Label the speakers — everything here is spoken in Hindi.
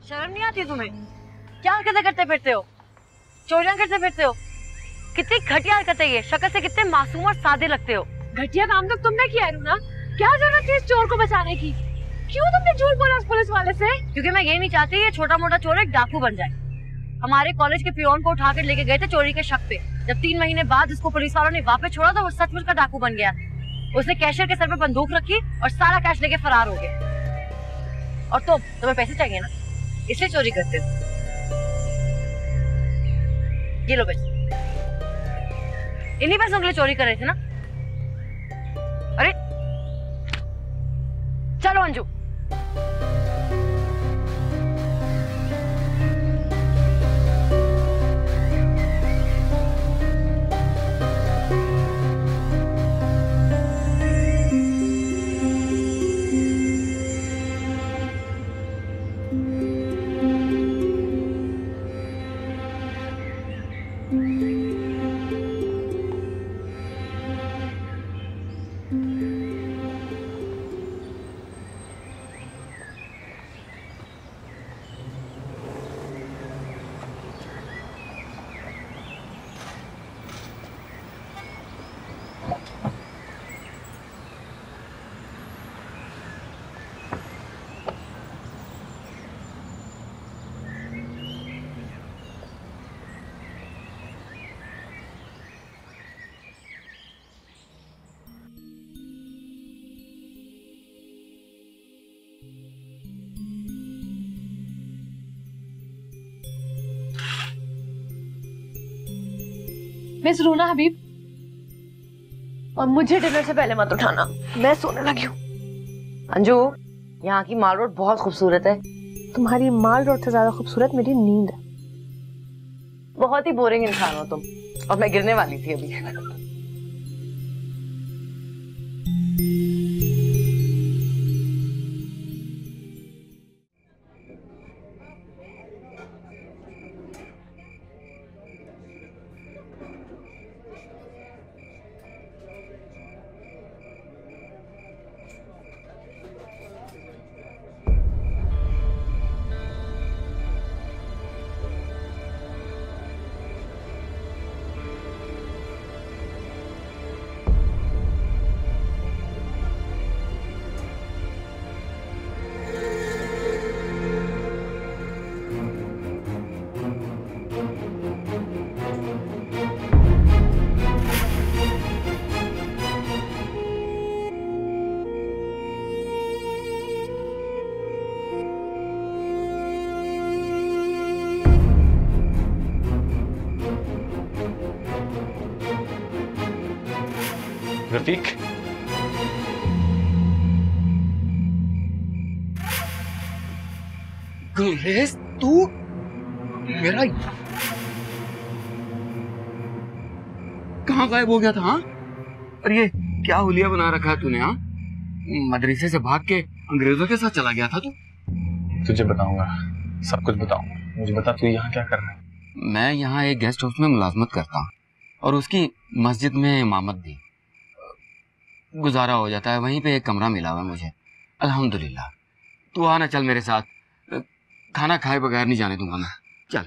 Speaker 1: शर्म नहीं आती तुम्हें? क्या हरकतें करते फिरते हो? चोरियां करते फिरते हो? कितनी घटिया हरकतें ये, शक्ल से कितने मासूम और सादे लगते हो।
Speaker 2: घटिया काम तो तुमने किया है ना, क्या जरूरत थी इस चोर को बचाने की? क्यों तुमने झूठ बोला उस पुलिस वाले से?
Speaker 1: क्योंकि मैं ये नहीं चाहती ये छोटा मोटा चोर एक डाकू बन जाए। हमारे कॉलेज के पियोन को उठा कर लेके गए थे चोरी के शक पे। जब 3 महीने बाद उसको पुलिस वालों ने वापस छोड़ा तो वो सचमुच का डाकू बन गया। उसने कैशियर के सर पे बंदूक रखी और सारा कैश लेके फरार हो गया। और तुम्हें पैसे चाहिए ना, इसलिए चोरी करते हो। ये लो पैसे, इन्हीं पैसों के लिए चोरी कर रहे थे ना? अरे चलो अंजू।
Speaker 2: मिस रूना हबीब, और मुझे डिनर से पहले मत उठाना, मैं सोने लगी हूँ।
Speaker 1: अंजू, यहाँ की माल रोड बहुत खूबसूरत है।
Speaker 2: तुम्हारी माल रोड से ज्यादा खूबसूरत मेरी नींद है।
Speaker 1: बहुत ही बोरिंग इंसान हो तुम, और मैं गिरने वाली थी अभी।
Speaker 3: रफीक, गुरेज, तू मेरा कहाँ गायब हो गया था? हाँ, और ये क्या हुलिया बना रखा है तूने? हाँ, मदरसे से भाग के अंग्रेजों के साथ चला गया था तू?
Speaker 4: तुझे बताऊंगा, सब कुछ बताऊंगा। मुझे बता, तू यहाँ क्या कर रहा है?
Speaker 3: मैं यहाँ एक गेस्ट हाउस में मुलाजमत करता हूँ और उसकी मस्जिद में इमामत भी। गुजारा हो जाता है, वहीं पे एक कमरा मिला हुआ है मुझे, अल्हम्दुलिल्लाह। तू आना, चल मेरे साथ, खाना खाए बगैर नहीं जाने दूंगा मैं। चल।